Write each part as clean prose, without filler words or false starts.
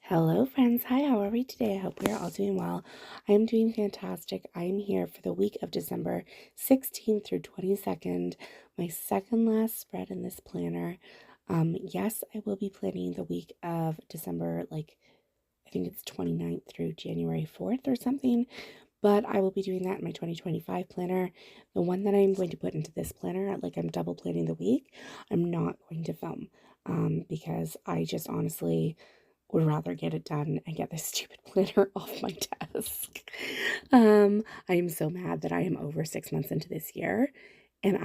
Hello, friends. Hi, how are we today? I hope we are all doing well. I am doing fantastic. I am here for the week of December 16th through 22nd, my second last spread in this planner. Yes, I will be planning the week of December, I think it's 29th through January 4th or something, but I will be doing that in my 2025 planner. The one that I'm going to put into this planner, I'm double planning the week, I'm not going to film because I just honestly would rather get it done and get this stupid planner off my desk. I am so mad that I am over 6 months into this year and um,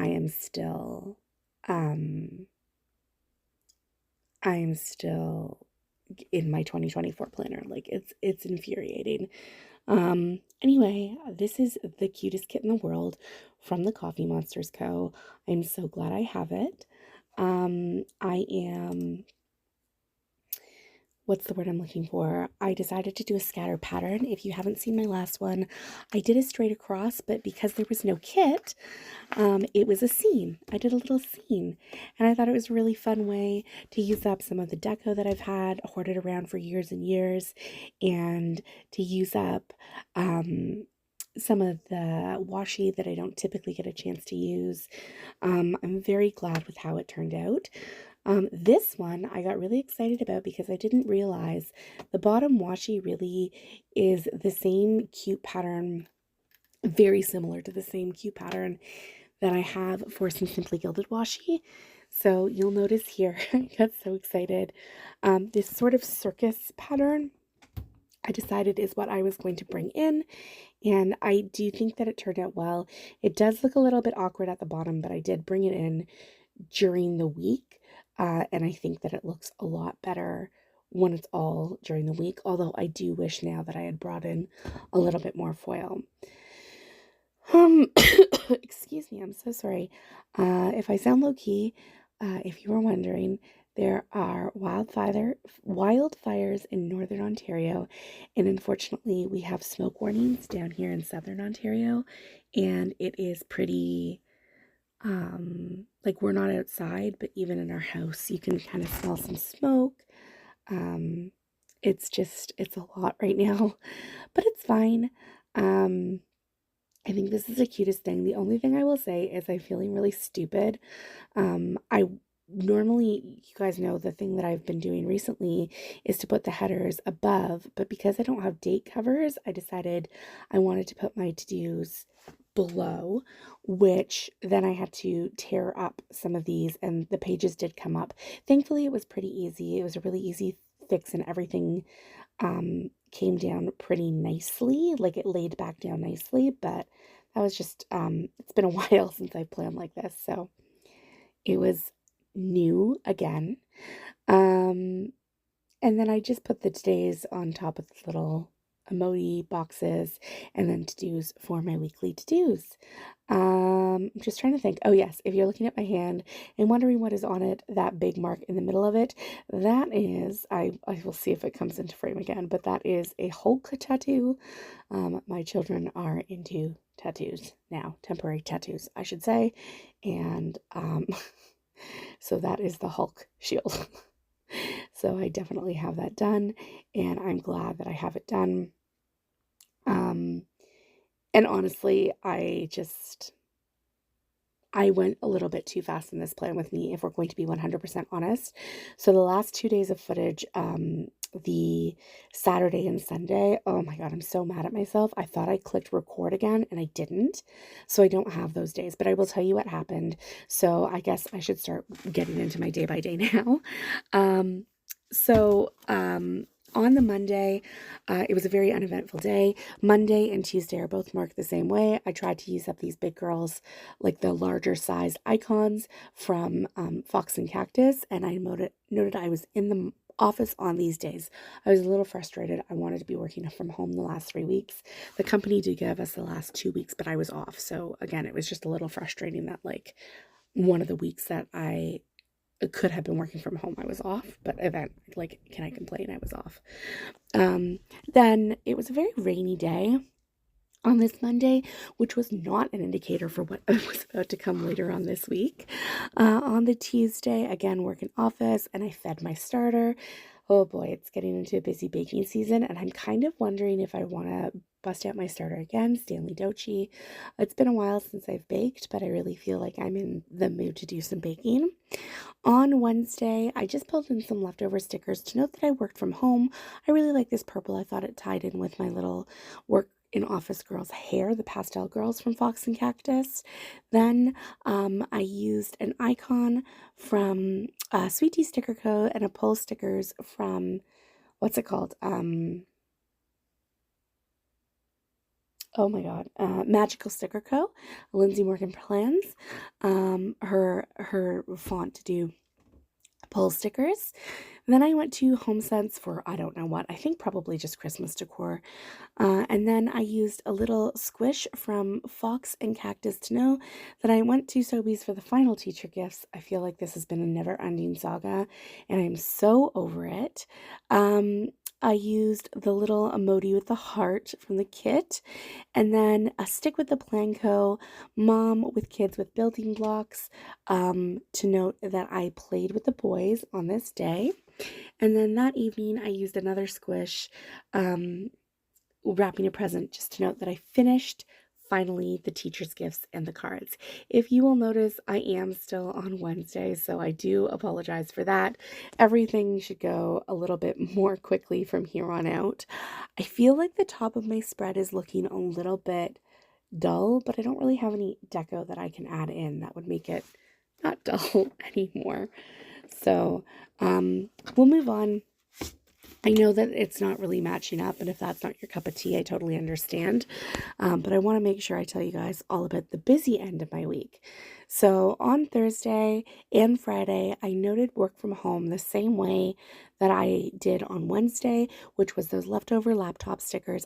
I am still in my 2024 planner. It's infuriating. Anyway, this is the cutest kit in the world from the Coffee Monsterz Co. I'm so glad I have it. What's the word I'm looking for? I decided to do a scatter pattern. If you haven't seen my last one, I did a straight across, but because there was no kit, it was a scene. I did a little scene, and I thought it was a really fun way to use up some of the deco that I've had hoarded around for years and years, and to use up some of the washi that I don't typically get a chance to use. I'm very glad with how it turned out. This one I got really excited about because I didn't realize the bottom washi really is the same cute pattern, very similar to the same cute pattern that I have for some Simply Gilded washi. So you'll notice here, I got so excited. This sort of circus pattern I decided is what I was going to bring in, and I do think that it turned out well. It does look a little bit awkward at the bottom, but I did bring it in during the week, and I think that it looks a lot better when it's all during the week, although I do wish now that I had brought in a little bit more foil. Excuse me, I'm so sorry. If I sound low-key, if you were wondering, there are wildfires in Northern Ontario, and unfortunately we have smoke warnings down here in Southern Ontario, and it is pretty, we're not outside, but even in our house, you can kind of smell some smoke. It's a lot right now, but it's fine. I think this is the cutest thing. The only thing I will say is I'm feeling really stupid. I normally, you guys know, the thing that I've been doing recently is to put the headers above, but because I don't have date covers, I decided I wanted to put my to-dos below, which then I had to tear up some of these, and the pages did come up. Thankfully, it was pretty easy. It was a really easy fix, and everything came down pretty nicely. Like, it laid back down nicely, but that was just, it's been a while since I planned like this, so it was new again. And then I just put the today's on top of the little emoji boxes, and then to-dos for my weekly to-dos. I'm just trying to think. Oh yes, if you're looking at my hand and wondering what is on it, that big mark in the middle of it, that is, I will see if it comes into frame again, but that is a Hulk tattoo. My children are into tattoos now, temporary tattoos, I should say, and so that is the Hulk shield. So I definitely have that done, and I'm glad that I have it done. And honestly, I went a little bit too fast in this plan with me, if we're going to be 100% honest. So the last 2 days of footage, the Saturday and Sunday, oh my God, I'm so mad at myself. I thought I clicked record again and I didn't. So I don't have those days, but I will tell you what happened. So I guess I should start getting into my day by day now. On the Monday, it was a very uneventful day. Monday and Tuesday are both marked the same way. I tried to use up these big girls, like the larger size icons from Fox and Cactus, and I noted I was in the office on these days. I was a little frustrated. I wanted to be working from home the last 3 weeks. The company did give us the last 2 weeks, but I was off. So again, it was just a little frustrating that one of the weeks that I could have been working from home, I was off, but can I complain? I was off. Then it was a very rainy day on this Monday, which was not an indicator for what was about to come later on this week. On the Tuesday, again, work in office, and I fed my starter. Oh boy, it's getting into a busy baking season, and I'm kind of wondering if I want to bust out my starter again, Stanley Dochi. It's been a while since I've baked, but I really feel like I'm in the mood to do some baking. On Wednesday, I just pulled in some leftover stickers to note that I worked from home. I really like this purple. I thought it tied in with my little work in office girls hair, the pastel girls from Fox and Cactus. Then I used an icon from Sweet Tea Sticker Co. and a pull stickers from, what's it called? Oh my God, Magical Sticker Co. Lindsay Morgan plans her font to do pull stickers. And then I went to HomeSense for I don't know what. I think probably just Christmas decor. And then I used a little squish from Fox and Cactus to know that I went to Sobeys for the final teacher gifts. I feel like this has been a never-ending saga, and I'm so over it. I used the little emoji with the heart from the kit, and then a stick with the Planco, mom with kids with building blocks, to note that I played with the boys on this day. And then that evening, I used another squish, wrapping a present just to note that I finished finally the teacher's gifts and the cards. If you will notice, I am still on Wednesday, so I do apologize for that. Everything should go a little bit more quickly from here on out. I feel like the top of my spread is looking a little bit dull, but I don't really have any deco that I can add in that would make it not dull anymore. So we'll move on. I know that it's not really matching up, and if that's not your cup of tea, I totally understand. But I want to make sure I tell you guys all about the busy end of my week. So on Thursday and Friday, I noted work from home the same way that I did on Wednesday, which was those leftover laptop stickers.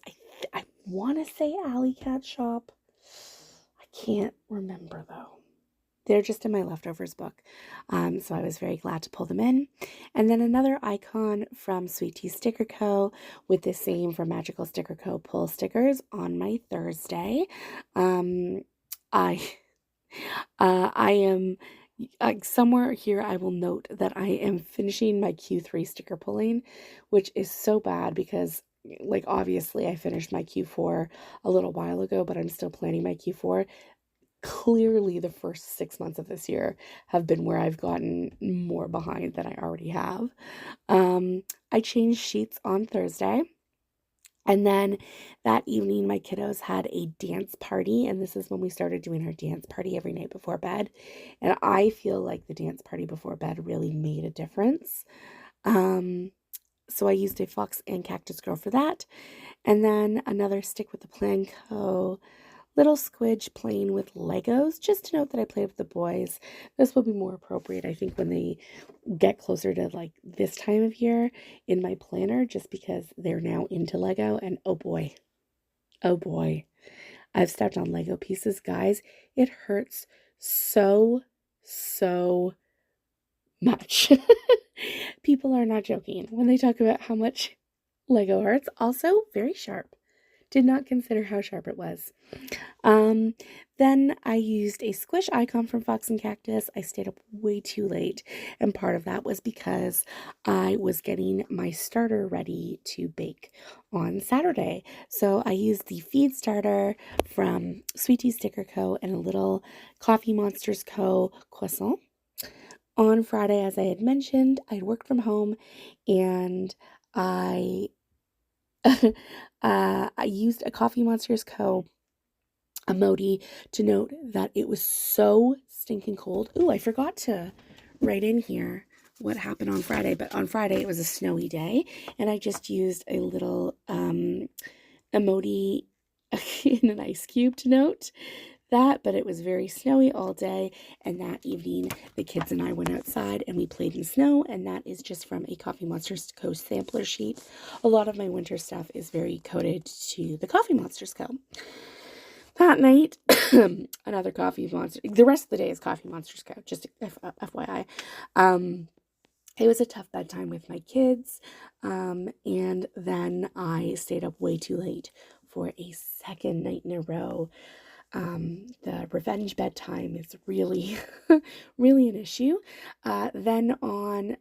I want to say Alley Cat Shop. I can't remember though. They're just in my leftovers book. So I was very glad to pull them in. And then another icon from Sweet Tea Sticker Co. with the same from Magical Sticker Co. pull stickers on my Thursday. I am somewhere here I will note that I am finishing my Q3 sticker pulling, which is so bad because like obviously I finished my Q4 a little while ago, but I'm still planning my Q4. Clearly the first 6 months of this year have been where I've gotten more behind than I already have. I changed sheets on Thursday. And then that evening, my kiddos had a dance party. And this is when we started doing our dance party every night before bed. And I feel like the dance party before bed really made a difference. So I used a Fox and Cactus Girl for that. And then another stick with the Planco little squidge playing with Legos, just to note that I played with the boys. This will be more appropriate, I think, when they get closer to like this time of year in my planner, just because they're now into Lego. And oh boy, I've stepped on Lego pieces, guys. It hurts so much. People are not joking when they talk about how much Lego hurts. Also, very sharp. Did not consider how sharp it was. Then I used a squish icon from Fox and Cactus. I stayed up way too late, and part of that was because I was getting my starter ready to bake on Saturday. So I used the feed starter from Sweet Tea Sticker Co. and a little Coffee Monsterz Co. croissant. On Friday, as I had mentioned, I worked from home, and I I used a Coffee Monsterz Co. emoji to note that it was so stinking cold. Ooh, I forgot to write in here what happened on Friday, but on Friday it was a snowy day, and I just used a little emoji in an ice cube to note that, but it was very snowy all day, and that evening the kids and I went outside and we played in snow, and that is just from a Coffee Monsterz Co. sampler sheet. A lot of my winter stuff is very coded to the Coffee Monsterz Co. That night, another Coffee Monster. The rest of the day is Coffee Monsterz Co. Just FYI. It was a tough bedtime with my kids, and then I stayed up way too late for a second night in a row. The revenge bedtime is really, really an issue. Then on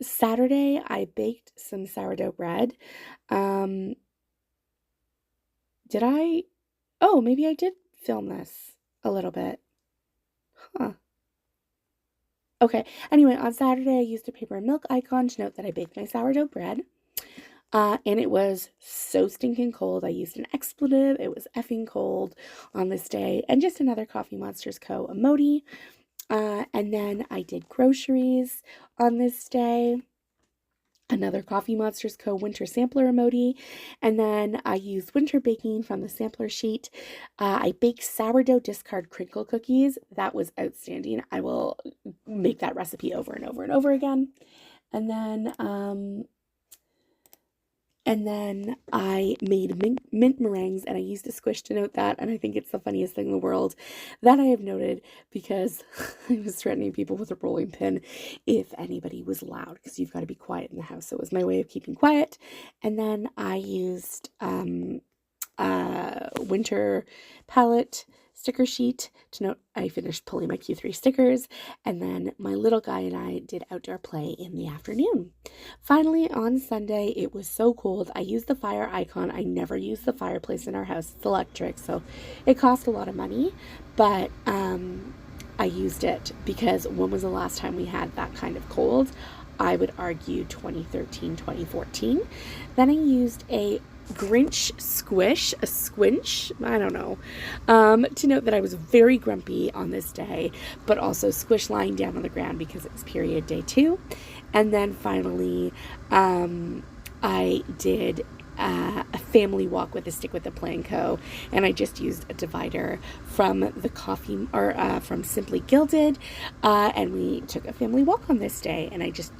Saturday, I baked some sourdough bread. Um, did I? Oh, maybe I did film this a little bit. Huh. Okay. Anyway, on Saturday, I used a paper and milk icon to note that I baked my sourdough bread. And it was so stinking cold. I used an expletive. It was effing cold on this day. And just another Coffee Monsters Co. emoji. And then I did groceries on this day. Another Coffee Monsters Co. winter sampler emoji. And then I used winter baking from the sampler sheet. I baked sourdough discard crinkle cookies. That was outstanding. I will make that recipe over and over and over again. And then I made mint meringues, and I used a squish to note that, and I think it's the funniest thing in the world that I have noted, because I was threatening people with a rolling pin if anybody was loud, because you've got to be quiet in the house. So it was my way of keeping quiet. And then I used winter palette sticker sheet to note I finished pulling my Q3 stickers, and then my little guy and I did outdoor play in the afternoon. Finally, on Sunday, it was so cold. I used the fire icon. I never use the fireplace in our house. It's electric, so it cost a lot of money, but I used it because when was the last time we had that kind of cold? I would argue 2013, 2014. Then I used a Grinch squish, a squinch, I don't know, to note that I was very grumpy on this day, but also squish lying down on the ground because it was period day 2. And then finally, I did a family walk with a stick with a Planco, and I just used a divider from the coffee, or from Simply Gilded, and we took a family walk on this day, and I just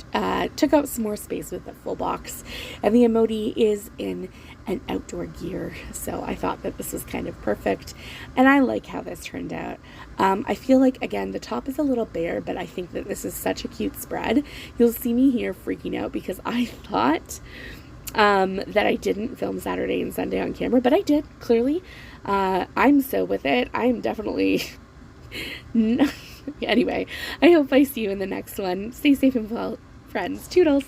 took out some more space with a full box, and the emoji is in an outdoor gear, so I thought that this was kind of perfect, and I like how this turned out. I feel like, again, the top is a little bare, but I think that this is such a cute spread. You'll see me here freaking out because I thought that I didn't film Saturday and Sunday on camera, but I did, clearly. I'm so with it. I'm definitely... Anyway, I hope I see you in the next one. Stay safe and well, friends. Toodles!